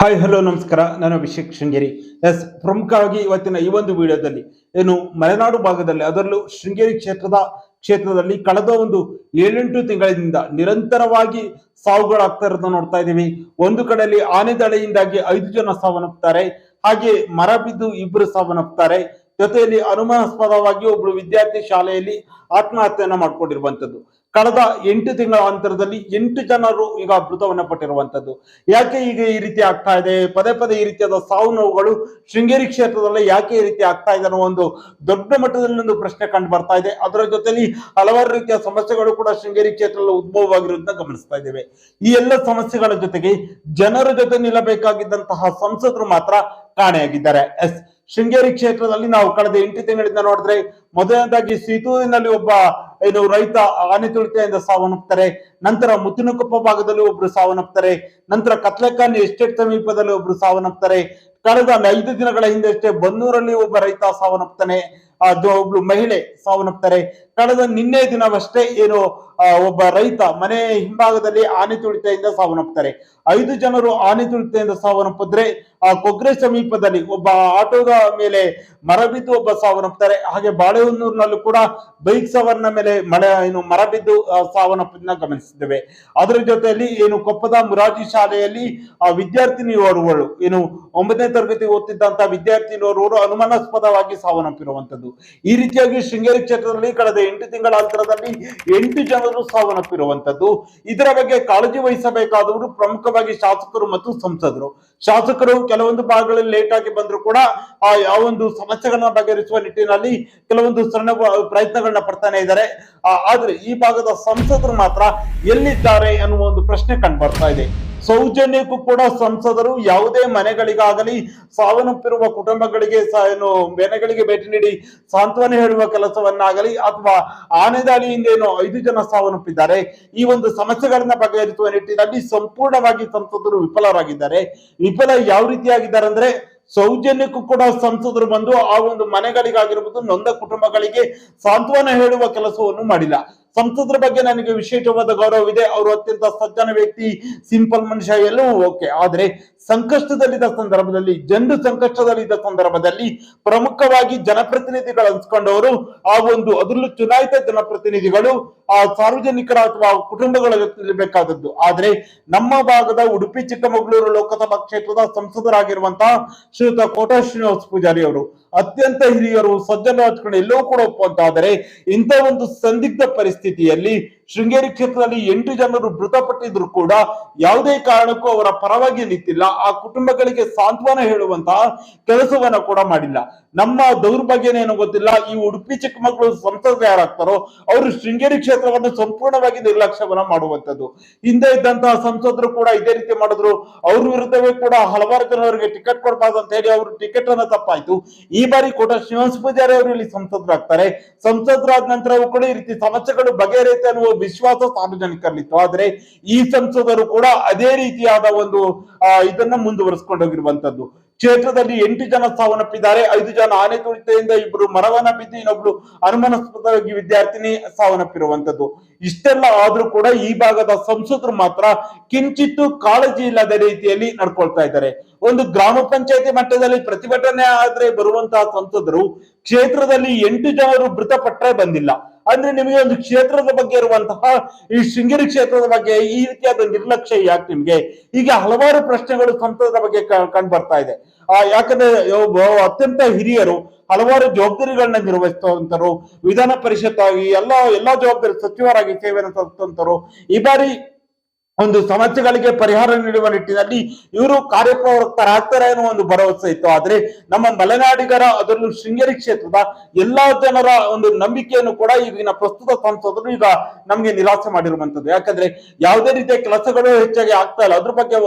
Hi hello ನಮಸ್ಕಾರ. ನಾನು ಅಭಿಷೇಕ್ ಶೃಂಗೇರಿ. ಪ್ರಮುಖವಾಗಿ ಇವತ್ತಿನ ಈ ಒಂದು ವಿಡಿಯೋದಲ್ಲಿ ಮಲೆನಾಡು ಭಾಗದಲ್ಲಿ ಅದರಲ್ಲೂ ಶೃಂಗೇರಿ ಕ್ಷೇತ್ರದಲ್ಲಿ ಕಳೆದ ಒಂದು 7-8 ತಿಂಗಳಿಂದ ನಿರಂತರವಾಗಿ ಸಾವುಗಳಾಗ್ತಾ ಇರೋದನ್ನ ನೋಡ್ತಾ ಇದ್ದೀವಿ. ಒಂದು ಕಡೆಯಲ್ಲಿ ಆನೆ ದಾಳಿಯಿಂದಾಗಿ 5 ಜನ ಸಾವನ್ನಪ್ಪುತ್ತಾರೆ, ಹಾಗೆ ಮರ ಬಿದ್ದು 2 ಸಾವನ್ನಪ್ಪುತ್ತಾರೆ. ಜೊತೆಯಲ್ಲಿ ಅನುಮಾನಾಸ್ಪದವಾಗಿ ಒಬ್ರು ವಿದ್ಯಾರ್ಥಿ ಶಾಲೆಯಲ್ಲಿ ಆತ್ಮಹತ್ಯೆಯನ್ನ ಮಾಡ್ಕೊಂಡಿರುವಂತದ್ದು. ಕಳೆದ 8 ತಿಂಗಳ ಅಂತರದಲ್ಲಿ 8 ಜನರು ಈಗ ಮೃತವನ್ನ ಪಟ್ಟಿರುವಂತದ್ದು. ಯಾಕೆ ಈಗ ಈ ರೀತಿ ಆಗ್ತಾ ಇದೆ? ಪದೇ ಪದೇ ಈ ರೀತಿಯಾದ ಸಾವು ನೋವುಗಳು ಶೃಂಗೇರಿ ಕ್ಷೇತ್ರದಲ್ಲಿ ಯಾಕೆ ಈ ರೀತಿ ಆಗ್ತಾ ಇದೆ ಅನ್ನೋ ಒಂದು ದೊಡ್ಡ ಮಟ್ಟದಲ್ಲಿ ಒಂದು ಪ್ರಶ್ನೆ ಕಂಡು ಬರ್ತಾ ಇದೆ. ಅದರ ಜೊತೆಲಿ ಹಲವಾರು ರೀತಿಯ ಸಮಸ್ಯೆಗಳು ಕೂಡ ಶೃಂಗೇರಿ ಕ್ಷೇತ್ರದಲ್ಲಿ ಉದ್ಭವವಾಗಿರುವುದನ್ನ ಗಮನಿಸ್ತಾ ಇದ್ದೇವೆ. ಈ ಎಲ್ಲ ಸಮಸ್ಯೆಗಳ ಜೊತೆಗೆ ಜನರ ಜೊತೆ ನಿಲ್ಲಬೇಕಾಗಿದ್ದಂತಹ ಸಂಸದರು ಮಾತ್ರ ಕಾಣೆಯಾಗಿದ್ದಾರೆ. ಶೃಂಗೇರಿ ಕ್ಷೇತ್ರದಲ್ಲಿ ನಾವು ಕಳೆದ 8 ತಿಂಗಳಿಂದ ನೋಡಿದ್ರೆ, ಮೊದಲನೇದಾಗಿ ಸೀತೂರಿನಲ್ಲಿ ಒಬ್ಬ ರೈತ ಆನೆ ತುಳಿತದಿಂದ ಸಾವನ್ನಪ್ಪುತ್ತಾರೆ. ನಂತರ ಮುತ್ತಿನಕೊಪ್ಪ ಭಾಗದಲ್ಲಿ ಒಬ್ರು ಸಾವನ್ನಪ್ಪುತ್ತಾರೆ. ನಂತರ ಕತ್ಲೆಖಾನ್ ಎಸ್ಟೇಟ್ ಸಮೀಪದಲ್ಲಿ ಒಬ್ರು ಸಾವನ್ನಪ್ಪುತ್ತಾರೆ. ಕಳೆದ 5 ದಿನಗಳ ಹಿಂದಷ್ಟೇ ಬನ್ನೂರಲ್ಲಿ ಒಬ್ಬ ರೈತ ಸಾವನ್ನಪ್ಪುತ್ತಾನೆ. ಒಬ್ಳು ಮಹಿಳೆ ಸಾವನ್ನಪ್ಪುತ್ತಾರೆ. ಕಳೆದ ನಿನ್ನೆ ದಿನವಷ್ಟೇ ಒಬ್ಬ ರೈತ ಮನೆ ಹಿಂಭಾಗದಲ್ಲಿ ಆನೆ ತುಳಿತದಿಂದ ಸಾವನ್ನಪ್ಪುತ್ತಾರೆ. 5 ಜನರು ಆನೆ ತುಳಿತದಿಂದ ಸಾವನ್ನಪ್ಪಿದ್ರೆ, ಕೊಗ್ರೆ ಸಮೀಪದಲ್ಲಿ ಒಬ್ಬ ಆಟೋದ ಮೇಲೆ ಮರ ಬಿದ್ದು ಒಬ್ಬ ಸಾವನ್ನಪ್ಪುತ್ತಾರೆ. ಹಾಗೆ ಬಾಳೆಹೊನ್ನೂರಿನಲ್ಲೂ ಕೂಡ ಬೈಕ್ ಸವಾರನ ಮೇಲೆ ಮರ ಬಿದ್ದು ಸಾವನ್ನಪ್ಪನ್ನ ಗಮನಿಸಿದ್ದೇವೆ. ಅದರ ಜೊತೆಯಲ್ಲಿ ಕೊಪ್ಪದ ಮುರಾರ್ಜಿ ಶಾಲೆಯಲ್ಲಿ ವಿದ್ಯಾರ್ಥಿನಿಯೋರ್ವಳು 9ನೇ ತರಗತಿ ಓದ್ತಿದ್ದಂತಹ ವಿದ್ಯಾರ್ಥಿನಿಯೋರ್ವರು ಅನುಮಾನಾಸ್ಪದವಾಗಿ ಸಾವನ್ನಪ್ಪಿರುವಂತದ್ದು. ಈ ರೀತಿಯಾಗಿ ಶೃಂಗೇರಿ ಕ್ಷೇತ್ರದಲ್ಲಿ ಕಳೆದ 8 ತಿಂಗಳ ಅಂತರದಲ್ಲಿ 8 ಜನರು ಸಾವನ್ನಪ್ಪಿರುವಂತದ್ದು. ಇದರ ಬಗ್ಗೆ ಕಾಳಜಿ ವಹಿಸಬೇಕಾದವರು ಪ್ರಮುಖವಾಗಿ ಶಾಸಕರು ಮತ್ತು ಸಂಸದರು. ಶಾಸಕರು ಕೆಲವೊಂದು ಭಾಗಗಳಲ್ಲಿ ಲೇಟ್ ಆಗಿ ಬಂದ್ರು ಕೂಡ ಆ ಒಂದು ಸಮಸ್ಯೆಗಳನ್ನ ಬಗೆಹರಿಸುವ ನಿಟ್ಟಿನಲ್ಲಿ ಕೆಲವೊಂದು ಸಣ್ಣ ಪ್ರಯತ್ನಗಳನ್ನ ಪಡ್ತಾನೆ ಇದ್ದಾರೆ. ಆದ್ರೆ ಈ ಭಾಗದ ಸಂಸದರು ಮಾತ್ರ ಎಲ್ಲಿದ್ದಾರೆ ಅನ್ನುವ ಒಂದು ಪ್ರಶ್ನೆ ಕಂಡು ಬರ್ತಾ ಇದೆ. ಸೌಜನ್ಯಕ್ಕೂ ಕೂಡ ಸಂಸದರು ಯಾವುದೇ ಮನೆಗಳಿಗಾಗಲಿ ಸಾವನ್ನಪ್ಪಿರುವ ಕುಟುಂಬಗಳಿಗೆ ಮನೆಗಳಿಗೆ ಭೇಟಿ ನೀಡಿ ಸಾಂತ್ವನ ಹೇಳುವ ಕೆಲಸವನ್ನಾಗಲಿ ಅಥವಾ ಆನೆ ದಾಳಿಯಿಂದ 5 ಜನ ಸಾವನ್ನಪ್ಪಿದ್ದಾರೆ, ಈ ಒಂದು ಸಮಸ್ಯೆಗಳನ್ನ ಬಗೆಹರಿಸುವ ನಿಟ್ಟಿನಲ್ಲಿ ಸಂಪೂರ್ಣವಾಗಿ ಸಂಸದರು ವಿಫಲರಾಗಿದ್ದಾರೆ. ಯಾವ ರೀತಿಯಾಗಿದ್ದಾರೆ ಅಂದ್ರೆ, ಸೌಜನ್ಯಕ್ಕೂ ಕೂಡ ಸಂಸದರು ಬಂದು ಆ ಒಂದು ಮನೆಗಳಿಗಾಗಿರ್ಬೋದು, ನೊಂದ ಕುಟುಂಬಗಳಿಗೆ ಸಾಂತ್ವನ ಹೇಳುವ ಕೆಲಸವನ್ನು ಮಾಡಿಲ್ಲ. ಸಂಸದರ ಬಗ್ಗೆ ನನಗೆ ವಿಶೇಷವಾದ ಗೌರವವಿದೆ. ಅವರು ಅತ್ಯಂತ ಸಜ್ಜನ ವ್ಯಕ್ತಿ, ಸಿಂಪಲ್ ಮನುಷ್ಯ, ಎಲ್ಲವೂ ಓಕೆ. ಆದ್ರೆ ಸಂಕಷ್ಟದಲ್ಲಿದ್ದ ಸಂದರ್ಭದಲ್ಲಿ, ಜನರು ಸಂಕಷ್ಟದಲ್ಲಿದ್ದ ಸಂದರ್ಭದಲ್ಲಿ ಪ್ರಮುಖವಾಗಿ ಜನಪ್ರತಿನಿಧಿಗಳು ಅನ್ಸ್ಕೊಂಡವರು ಅದರಲ್ಲೂ ಚುನಾಯಿತ ಜನಪ್ರತಿನಿಧಿಗಳು ಆ ಸಾರ್ವಜನಿಕರ ಅಥವಾ ಕುಟುಂಬಗಳ ಜೊತೆ ಬೇಕಾದದ್ದು. ಆದ್ರೆ ನಮ್ಮ ಭಾಗದ ಉಡುಪಿ ಚಿಕ್ಕಮಗಳೂರು ಲೋಕಸಭಾ ಕ್ಷೇತ್ರದ ಸಂಸದರಾಗಿರುವಂತಹ ಶ್ರೀಯುತ ಕೋಟ ಶ್ರೀನಿವಾಸ ಪೂಜಾರಿ ಅವರು ಅತ್ಯಂತ ಹಿರಿಯರು, ಸಜ್ಜನ ಹಚ್ಕೊಂಡು ಎಲ್ಲವೂ ಕೂಡ ಒಪ್ಪುವಂತಾದರೆ, ಇಂಥ ಒಂದು ಸಂದಿಗ್ಧ ಪರಿಸ್ಥಿತಿಯಲ್ಲಿ ಶೃಂಗೇರಿ ಕ್ಷೇತ್ರದಲ್ಲಿ 8 ಜನರು ಮೃತಪಟ್ಟಿದ್ರು ಕೂಡ ಯಾವುದೇ ಕಾರಣಕ್ಕೂ ಅವರ ಪರವಾಗಿ ನಿಂತಿಲ್ಲ. ಆ ಕುಟುಂಬಗಳಿಗೆ ಸಾಂತ್ವನ ಹೇಳುವಂತಹ ಕೆಲಸವನ್ನ ಕೂಡ ಮಾಡಿಲ್ಲ. ನಮ್ಮ ದೌರ್ಭಾಗ್ಯನೇನೋ ಗೊತ್ತಿಲ್ಲ, ಈ ಉಡುಪಿ ಚಿಕ್ಕಮಗಳೂರು ಸಂಸದರು ಯಾರಾಗ್ತಾರೋ ಅವರು ಶೃಂಗೇರಿ ಕ್ಷೇತ್ರವನ್ನು ಸಂಪೂರ್ಣವಾಗಿ ನಿರ್ಲಕ್ಷ್ಯವನ್ನ ಮಾಡುವಂತದ್ದು. ಹಿಂದೆ ಇದ್ದಂತಹ ಸಂಸದರು ಕೂಡ ಇದೇ ರೀತಿ ಮಾಡಿದ್ರು. ಅವ್ರ ವಿರುದ್ಧವೇ ಕೂಡ ಹಲವಾರು ಜನರಿಗೆ ಟಿಕೆಟ್ ಕೊಡಬಾರ್ದು ಅಂತ ಹೇಳಿ ಅವರು ಟಿಕೆಟ್ ಅನ್ನ ತಪ್ಪಾಯ್ತು. ಈ ಬಾರಿ ಕೋಟ ಶ್ರೀನಿವಾಸ ಪೂಜಾರಿ ಅವರು ಇಲ್ಲಿ ಸಂಸದರಾಗ್ತಾರೆ. ಸಂಸದರಾದ ನಂತರವೂ ಕೂಡ ಈ ರೀತಿ ಸಮಸ್ಯೆಗಳು ಬಗೆಹರಿಯುತ್ತೆ ಅನ್ನುವ ವಿಶ್ವಾಸ ಸಾರ್ವಜನಿಕರಲ್ಲಿತ್ತು. ಆದ್ರೆ ಈ ಸಂಸದರು ಕೂಡ ಅದೇ ರೀತಿಯಾದ ಇದನ್ನ ಮುಂದುವರಿಸಿಕೊಂಡೋಗಿರುವಂತದ್ದು. ಕ್ಷೇತ್ರದಲ್ಲಿ 8 ಜನ ಸಾವನ್ನಪ್ಪಿದ್ದಾರೆ. 5 ಜನ ಆನೆ ತುಳಿತದಿಂದ, 2 ಮರವನ್ನ ಬಿದ್ದು, ಇನ್ನೊಬ್ಳು ಅನುಮಾನಾಸ್ಪದವಾಗಿ ವಿದ್ಯಾರ್ಥಿನಿ ಸಾವನ್ನಪ್ಪಿರುವಂತದ್ದು. ಇಷ್ಟೆಲ್ಲ ಆದ್ರೂ ಕೂಡ ಈ ಭಾಗದ ಸಂಸದರು ಮಾತ್ರ ಕಿಂಚಿತ್ತು ಕಾಳಜಿ ಇಲ್ಲದ ರೀತಿಯಲ್ಲಿ ನಡ್ಕೊಳ್ತಾ ಇದ್ದಾರೆ. ಒಂದು ಗ್ರಾಮ ಪಂಚಾಯತಿ ಮಟ್ಟದಲ್ಲಿ ಪ್ರತಿಭಟನೆ ಆದ್ರೆ ಬರುವಂತಹ ಸಂಸದರು ಕ್ಷೇತ್ರದಲ್ಲಿ 8 ಜನರು ಮೃತಪಟ್ಟರೆ ಬಂದಿಲ್ಲ. ಅಂದ್ರೆ ನಿಮಗೆ ಒಂದು ಕ್ಷೇತ್ರದ ಬಗ್ಗೆ ಇರುವಂತಹ, ಈ ಶೃಂಗೇರಿ ಕ್ಷೇತ್ರದ ಬಗ್ಗೆ ಈ ರೀತಿಯಾದ ನಿರ್ಲಕ್ಷ್ಯ ಯಾಕೆ ನಿಮ್ಗೆ? ಈಗ ಹಲವಾರು ಪ್ರಶ್ನೆಗಳು ಸಂಸದರ ಬಗ್ಗೆ ಕಂಡು ಬರ್ತಾ ಇದೆ. ಯಾಕಂದ್ರೆ ಅತ್ಯಂತ ಹಿರಿಯರು, ಹಲವಾರು ಜವಾಬ್ದಾರಿಗಳನ್ನ ನಿರ್ವಹಿಸುವಂತರು, ವಿಧಾನ ಪರಿಷತ್ ಆಗಿ ಎಲ್ಲಾ ಜವಾಬ್ದಾರಿ ಸಚಿವರಾಗಿ ಸೇವೆಯನ್ನು ಸಲ್ಲಿಸುವಂತರು. ಈ ಬಾರಿ ಒಂದು ಸಮಸ್ಯೆಗಳಿಗೆ ಪರಿಹಾರ ನೀಡುವ ನಿಟ್ಟಿನಲ್ಲಿ ಇವರು ಕಾರ್ಯಪ್ರವೃತ್ತರಾಗ್ತಾರೆ ಅನ್ನೋ ಒಂದು ಭರವಸೆ ಇತ್ತು. ಆದ್ರೆ ನಮ್ಮ ಮಲೆನಾಡಿಗರ, ಅದರಲ್ಲೂ ಶೃಂಗೇರಿ ಕ್ಷೇತ್ರದ ಎಲ್ಲಾ ಜನರ ಒಂದು ನಂಬಿಕೆಯನ್ನು ಕೂಡ ಈಗಿನ ಪ್ರಸ್ತುತ ಸಂಸದರು ಈಗ ನಮ್ಗೆ ನಿರಾಸೆ ಮಾಡಿರುವಂತದ್ದು. ಯಾಕಂದ್ರೆ ಯಾವುದೇ ರೀತಿಯ ಕೆಲಸಗಳು ಹೆಚ್ಚಾಗಿ ಆಗ್ತಾ ಇಲ್ಲ. ಅದ್ರ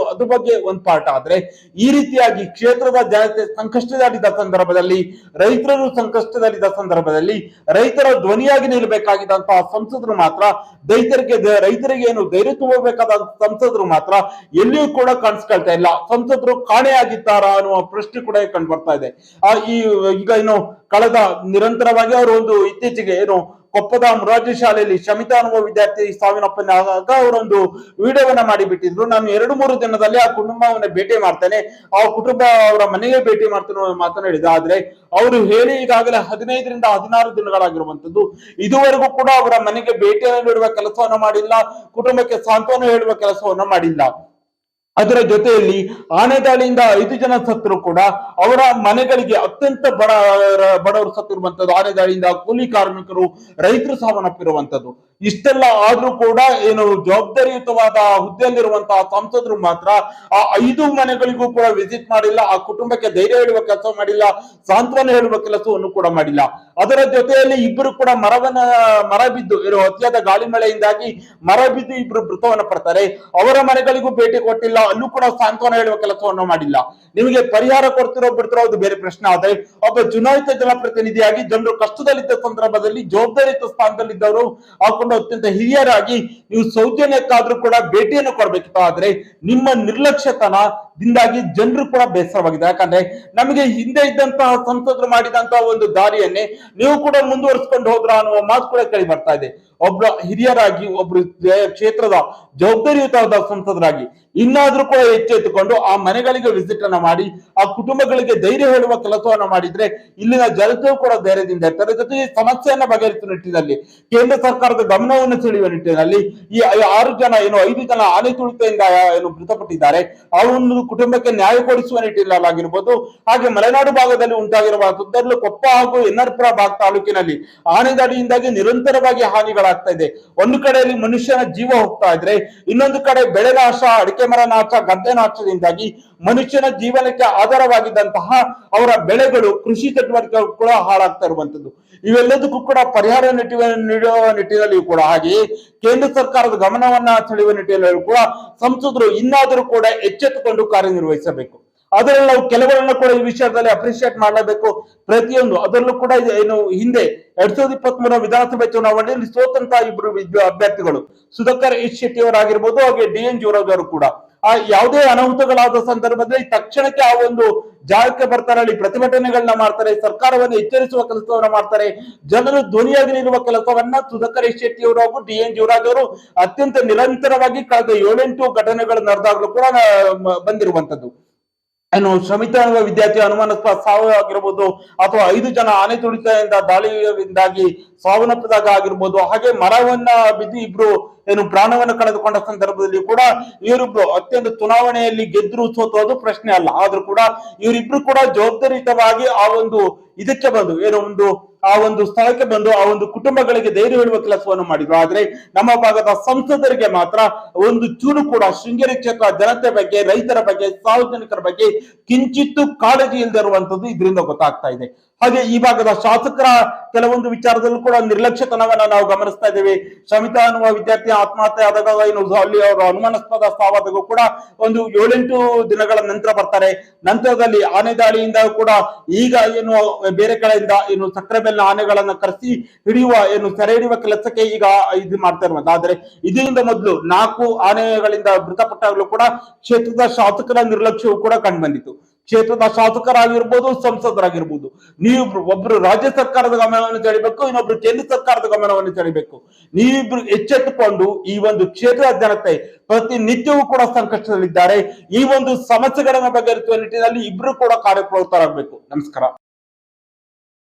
ಬಗ್ಗೆ ಒಂದು ಪಾಠ. ಆದ್ರೆ ಈ ರೀತಿಯಾಗಿ ಕ್ಷೇತ್ರದ ಜನತೆ ಸಂಕಷ್ಟದಲ್ಲಿದ್ದ ಸಂದರ್ಭದಲ್ಲಿ, ರೈತರು ಸಂಕಷ್ಟದಲ್ಲಿದ್ದ ಸಂದರ್ಭದಲ್ಲಿ ರೈತರ ಧ್ವನಿಯಾಗಿ ನಿಲ್ಲಬೇಕಾಗಿದ್ದಂತಹ ಸಂಸದರು ಮಾತ್ರ ರೈತರಿಗೆ ಏನು ಧೈರ್ಯ ತುಂಬಬೇಕಾದ ಸಂಸದರು ಮಾತ್ರ ಎಲ್ಲಿಯೂ ಕೂಡ ಕಾಣಿಸ್ಕೊಳ್ತಾ ಇಲ್ಲ. ಸಂಸದರು ಕಾಣೆಯಾಗಿದ್ದಾರಾ ಅನ್ನುವ ಪ್ರಶ್ನೆ ಕೂಡ ಕಂಡು ಬರ್ತಾ ಇದೆ. ಈಗ ಕಳೆದ ನಿರಂತರವಾಗಿ ಅವರು ಇತ್ತೀಚೆಗೆ ಕೊಪ್ಪದ ಮುರಾರ್ಜಿ ಶಾಲೆಯಲ್ಲಿ ಶಮಿತಾ ಅನ್ನುವ ವಿದ್ಯಾರ್ಥಿ ಸಾವಿನಪ್ಪನಾಗ ಅವರೊಂದು ವಿಡಿಯೋವನ್ನ ಮಾಡಿ ಬಿಟ್ಟಿದ್ರು. ನಾನು 2-3 ದಿನದಲ್ಲಿ ಆ ಕುಟುಂಬವನ್ನ ಭೇಟಿ ಮಾಡ್ತೇನೆ, ಆ ಕುಟುಂಬ ಅವರ ಮನೆಗೆ ಭೇಟಿ ಮಾಡ್ತೇನೆ ಮಾತನಾಡಿದ. ಆದ್ರೆ ಅವರು ಹೇಳಿ ಈಗಾಗಲೇ 15ರಿಂದ 16 ದಿನಗಳಾಗಿರುವಂತದ್ದು. ಇದುವರೆಗೂ ಕೂಡ ಅವರ ಮನೆಗೆ ಭೇಟಿಯನ್ನು ನೀಡುವ ಕೆಲಸವನ್ನ ಮಾಡಿಲ್ಲ, ಕುಟುಂಬಕ್ಕೆ ಸಾಂತ್ವನ ಹೇಳುವ ಕೆಲಸವನ್ನ ಮಾಡಿಲ್ಲ. ಅದರ ಜೊತೆಯಲ್ಲಿ ಆನೆ ದಾಳಿಯಿಂದ 5 ಜನ ಸತ್ತರು ಕೂಡ ಅವರ ಮನೆಗಳಿಗೆ ಅತ್ಯಂತ ಬಡವರು ಸತ್ತಿರುವಂತದ್ದು, ಆನೆ ದಾಳಿಯಿಂದ ಕೂಲಿ ಕಾರ್ಮಿಕರು, ರೈತರು ಸಾವನ್ನಪ್ಪಿರುವಂತದ್ದು. ಇಷ್ಟೆಲ್ಲ ಆದ್ರೂ ಕೂಡ ಏನು ಜವಾಬ್ದಾರಿಯುತವಾದ ಹುದ್ದೆಯಲ್ಲಿರುವಂತಹ ಸಂಸದರು ಮಾತ್ರ ಆ 5 ಮನೆಗಳಿಗೂ ಕೂಡ ವಿಸಿಟ್ ಮಾಡಿಲ್ಲ, ಆ ಕುಟುಂಬಕ್ಕೆ ಧೈರ್ಯ ಹೇಳುವ ಕೆಲಸ ಮಾಡಿಲ್ಲ, ಸಾಂತ್ವನ ಹೇಳುವ ಕೆಲಸವನ್ನು ಕೂಡ ಮಾಡಿಲ್ಲ. ಅದರ ಜೊತೆಯಲ್ಲಿ ಇಬ್ಬರು ಕೂಡ ಮರ ಬಿದ್ದು ಅತಿಯಾದ ಗಾಳಿ ಮಳೆಯಿಂದಾಗಿ ಮರ ಬಿದ್ದು ಇಬ್ರು ಮೃತವನ್ನ ಪಡ್ತಾರೆ. ಅವರ ಮನೆಗಳಿಗೂ ಭೇಟಿ ಕೊಟ್ಟಿಲ್ಲ, ಅಲ್ಲೂ ಕೂಡ ಸಾಂತ್ವನ ಹೇಳುವ ಕೆಲಸವನ್ನು ಮಾಡಿಲ್ಲ. ನಿಮಗೆ ಪರಿಹಾರ ಕೊಡ್ತಿರೋ ಬಿಡ್ತಿರೋ ಅದು ಬೇರೆ ಪ್ರಶ್ನೆ. ಆದ್ರೆ ಒಬ್ಬ ಚುನಾಯಿತ ಜನಪ್ರತಿನಿಧಿಯಾಗಿ ಜನರು ಕಷ್ಟದಲ್ಲಿದ್ದ ಸಂದರ್ಭದಲ್ಲಿ ಜವಾಬ್ದಾರಿಯುತ ಸ್ಥಾನದಲ್ಲಿದ್ದವರು ಹಾಕೊಂಡು ಅತ್ಯಂತ ಹಿರಿಯರಾಗಿ ನೀವು ಸೌಜನ್ಯಕ್ಕಾದ್ರೂ ಕೂಡ ಭೇಟಿಯನ್ನು ಕೊಡ್ಬೇಕಿತ್ತು. ಆದ್ರೆ ನಿಮ್ಮ ನಿರ್ಲಕ್ಷ್ಯತನದಿಂದಾಗಿ ಜನರು ಕೂಡ ಬೇಸರವಾಗಿದೆ. ಯಾಕಂದ್ರೆ ನಮಗೆ ಹಿಂದೆ ಇದ್ದಂತಹ ಸಂಸದರು ಮಾಡಿದಂತಹ ಒಂದು ದಾರಿಯನ್ನೇ ನೀವು ಕೂಡ ಮುಂದುವರಿಸಿಕೊಂಡು ಹೋದ್ರ ಅನ್ನುವ ಮಾತು ಕೂಡ ಕೇಳಿ ಬರ್ತಾ ಇದೆ. ಒಬ್ಬ ಹಿರಿಯರಾಗಿ, ಒಬ್ರು ಕ್ಷೇತ್ರದ ಜವಾಬ್ದಾರಿಯುತವಾದ ಸಂಸದರಾಗಿ ಇನ್ನಾದ್ರೂ ಕೂಡ ಎಚ್ಚೆತ್ತುಕೊಂಡು ಆ ಮನೆಗಳಿಗೆ ವಿಸಿಟ್ ಅನ್ನ ಮಾಡಿ ಆ ಕುಟುಂಬಗಳಿಗೆ ಧೈರ್ಯ ಹೇಳುವ ಕೆಲಸವನ್ನ ಮಾಡಿದ್ರೆ ಇಲ್ಲಿನ ಜನತೆಯೂ ಕೂಡ ಧೈರ್ಯದಿಂದ ಇರ್ತಾರೆ. ಜೊತೆಗೆ ಸಮಸ್ಯೆಯನ್ನ ಬಗೆಹರಿಸುವ ನಿಟ್ಟಿನಲ್ಲಿ ಕೇಂದ್ರ ಸರ್ಕಾರದ ಗಮನವನ್ನು ಸೆಳೆಯುವ ನಿಟ್ಟಿನಲ್ಲಿ ಈ 5 ಜನ ಆನೆ ತುಳಿತದಿಂದ ಮೃತಪಟ್ಟಿದ್ದಾರೆ, ಆ ಒಂದು ಕುಟುಂಬಕ್ಕೆ ನ್ಯಾಯ ಕೊಡಿಸುವ ನಿಟ್ಟಿನಲ್ಲಾಗಿರ್ಬೋದು. ಹಾಗೆ ಮಲೆನಾಡು ಭಾಗದಲ್ಲಿ ಉಂಟಾಗಿರುವ ಅದರಲ್ಲೂ ಕೊಪ್ಪ ಹಾಗೂ ಎನ್ನರ್ಪುರ ತಾಲೂಕಿನಲ್ಲಿ ಆನೆ ದಾಳಿಯಿಂದಾಗಿ ನಿರಂತರವಾಗಿ ಹಾನಿಗಳಾಗ್ತಾ ಇದೆ. ಒಂದು ಕಡೆಯಲ್ಲಿ ಮನುಷ್ಯನ ಜೀವ ಹೋಗ್ತಾ ಇದ್ರೆ, ಇನ್ನೊಂದು ಕಡೆ ಬೆಳೆ ನಾಶ, ಅಡಿಕೆ ಮರ ನಾಶ, ಗದ್ದೆ ನಾಶದಿಂದಾಗಿ ಮನುಷ್ಯನ ಜೀವನಕ್ಕೆ ಆಧಾರವಾಗಿದ್ದಂತಹ ಅವರ ಬೆಳೆಗಳು, ಕೃಷಿ ಚಟುವಟಿಕೆಗಳು ಕೂಡ ಹಾಳಾಗ್ತಾ ಇರುವಂತದ್ದು. ಇವೆಲ್ಲದಕ್ಕೂ ಕೂಡ ಪರಿಹಾರ ನೀಡುವ ನಿಟ್ಟಿನಲ್ಲಿ ಕೂಡ, ಹಾಗೆಯೇ ಕೇಂದ್ರ ಸರ್ಕಾರದ ಗಮನವನ್ನ ಸೆಳೆಯುವ ನಿಟ್ಟಿನಲ್ಲಿ ಕೂಡ ಸಂಸದರು ಇನ್ನಾದರೂ ಕೂಡ ಎಚ್ಚೆತ್ತುಕೊಂಡು ಕಾರ್ಯನಿರ್ವಹಿಸಬೇಕು. ಅದರಲ್ಲಿ ನಾವು ಕೆಲವರನ್ನು ಕೂಡ ಈ ವಿಷಯದಲ್ಲಿ ಅಪ್ರಿಶಿಯೇಟ್ ಮಾಡಲೇಬೇಕು. ಪ್ರತಿಯೊಂದು ಅದರಲ್ಲೂ ಕೂಡ ಏನು ಹಿಂದೆ 2023 ವಿಧಾನಸಭೆ ಚುನಾವಣೆಯಲ್ಲಿ ಸೋತಂತಹ ಇಬ್ಬರು ಅಭ್ಯರ್ಥಿಗಳು ಸುಧಾಕರ್ ಎಚ್ ಶೆಟ್ಟಿ ಅವರಾಗಿರ್ಬೋದು, ಹಾಗೆ DN ಜೀವರಾಜ್ ಅವರು ಕೂಡ ಆ ಯಾವುದೇ ಅನಾಹುತಗಳಾದ ಸಂದರ್ಭದಲ್ಲಿ ತಕ್ಷಣಕ್ಕೆ ಆ ಒಂದು ಜಾಗಕ್ಕೆ ಬರ್ತಾರೆ, ಅಲ್ಲಿ ಪ್ರತಿಭಟನೆಗಳನ್ನ ಮಾಡ್ತಾರೆ, ಸರ್ಕಾರವನ್ನು ಎಚ್ಚರಿಸುವ ಕೆಲಸವನ್ನ ಮಾಡ್ತಾರೆ, ಜನರು ಧ್ವನಿಯಾಗಿ ನಿಲ್ಲುವ ಕೆಲಸವನ್ನ ಸುಧಾಕರ್ ಎಚ್ ಶೆಟ್ಟಿ ಅವರು ಹಾಗೂ DN ಜೀವರಾಜ್ ಅವರು ಅತ್ಯಂತ ನಿರಂತರವಾಗಿ ಕಳೆದ 7-8 ಘಟನೆಗಳು ನಡೆದಾಗಲೂ ಕೂಡ ಬಂದಿರುವಂತದ್ದು. ಏನು ಶಮಿತಾ ವಿದ್ಯಾರ್ಥಿ ಅನುಮಾನಾಸ್ಪದ ಸಾವು ಆಗಿರ್ಬೋದು, ಅಥವಾ 5 ಜನ ಆನೆ ತುಳಿತದಿಂದ ದಾಳಿಯಿಂದಾಗಿ ಸಾವನ್ನಪ್ಪಿದಾಗ ಆಗಿರ್ಬೋದು, ಹಾಗೆ ಮರವನ್ನ ಬಿದ್ದು ಇಬ್ರು ಪ್ರಾಣವನ್ನು ಕಳೆದುಕೊಂಡ ಸಂದರ್ಭದಲ್ಲಿ ಕೂಡ ಇವರಿಬ್ರು ಅತ್ಯಂತ ಚುನಾವಣೆಯಲ್ಲಿ ಗೆದ್ರು ಸೋತು ಅದು ಪ್ರಶ್ನೆ ಅಲ್ಲ. ಆದ್ರೂ ಕೂಡ ಇವರಿಬ್ರು ಕೂಡ ಜವಾಬ್ದಾರಿಯುತವಾಗಿ ಆ ಒಂದು ಇದಕ್ಕೆ ಬಂದು ಆ ಒಂದು ಸ್ಥಳಕ್ಕೆ ಬಂದು ಆ ಒಂದು ಕುಟುಂಬಗಳಿಗೆ ಧೈರ್ಯ ಹೇಳುವ ಕೆಲಸವನ್ನು ಮಾಡಿದ್ರು. ಆದ್ರೆ ನಮ್ಮ ಭಾಗದ ಸಂಸದರಿಗೆ ಮಾತ್ರ ಒಂದು ಚೂರು ಕೂಡ ಶೃಂಗೇರಿ ಕ್ಷೇತ್ರ ಜನತೆ ಬಗ್ಗೆ, ರೈತರ ಬಗ್ಗೆ, ಸಾರ್ವಜನಿಕರ ಬಗ್ಗೆ ಕಿಂಚಿತ್ತು ಕಾಳಜಿ ಇಲ್ಲದೆ ಇರುವಂತದ್ದು ಇದರಿಂದ ಗೊತ್ತಾಗ್ತಾ ಇದೆ. ಹಾಗೆ ಈ ಭಾಗದ ಶಾಸಕರ ಕೆಲವೊಂದು ವಿಚಾರದಲ್ಲೂ ಕೂಡ ನಿರ್ಲಕ್ಷ್ಯತನವನ್ನ ನಾವು ಗಮನಿಸ್ತಾ ಇದ್ದೇವೆ. ಶಮಿತಾ ಅನ್ನುವ ವಿದ್ಯಾರ್ಥಿ ಆತ್ಮಹತ್ಯೆ ಆದಾಗ ಅಲ್ಲಿ ಅವರು ಅನುಮಾನಾಸ್ಪದ ಸಾವಾದಾಗ ಕೂಡ ಒಂದು 7-8 ದಿನಗಳ ನಂತರ ಬರ್ತಾರೆ. ನಂತರದಲ್ಲಿ ಆನೆ ದಾಳಿಯಿಂದ ಕೂಡ ಈಗ ಬೇರೆ ಕಡೆಯಿಂದ ಸಕ್ಕರೆ ಬೆಲ್ಲ ಆನೆಗಳನ್ನ ಕರೆಸಿ ಸೆರೆ ಹಿಡಿಯುವ ಕೆಲಸಕ್ಕೆ ಈಗ ಇದು ಮಾಡ್ತಾ ಇರುವಂತ. ಆದ್ರೆ ಇದರಿಂದ ಮೊದಲು 4 ಆನೆಗಳಿಂದ ಮೃತಪಟ್ಟಾಗಲೂ ಕೂಡ ಕ್ಷೇತ್ರದ ಶಾಸಕರ ನಿರ್ಲಕ್ಷ್ಯವು ಕೂಡ ಕಂಡು ಬಂದಿತ್ತು. ಕ್ಷೇತ್ರದ ಶಾಸಕರಾಗಿರ್ಬೋದು, ಸಂಸದರಾಗಿರ್ಬೋದು, ನೀವಿಬ್ರು ಒಬ್ರು ರಾಜ್ಯ ಸರ್ಕಾರದ ಗಮನವನ್ನು ಸೆಳೆಯಬೇಕು, ಇನ್ನೊಬ್ರು ಕೇಂದ್ರ ಸರ್ಕಾರದ ಗಮನವನ್ನು ಸೆಳೆಯಬೇಕು. ನೀವಿಬ್ರು ಎಚ್ಚೆತ್ತುಕೊಂಡು ಈ ಒಂದು ಕ್ಷೇತ್ರದ ಜನತೆ ಪ್ರತಿನಿತ್ಯವೂ ಕೂಡ ಸಂಕಷ್ಟದಲ್ಲಿದ್ದಾರೆ. ಈ ಒಂದು ಸಮಸ್ಯೆಗಳನ್ನ ಬಗೆಹರಿಸುವ ನಿಟ್ಟಿನಲ್ಲಿ ಇಬ್ರು ಕೂಡ ಕಾರ್ಯಪ್ರವೃತ್ತರಾಗಬೇಕು. ನಮಸ್ಕಾರ.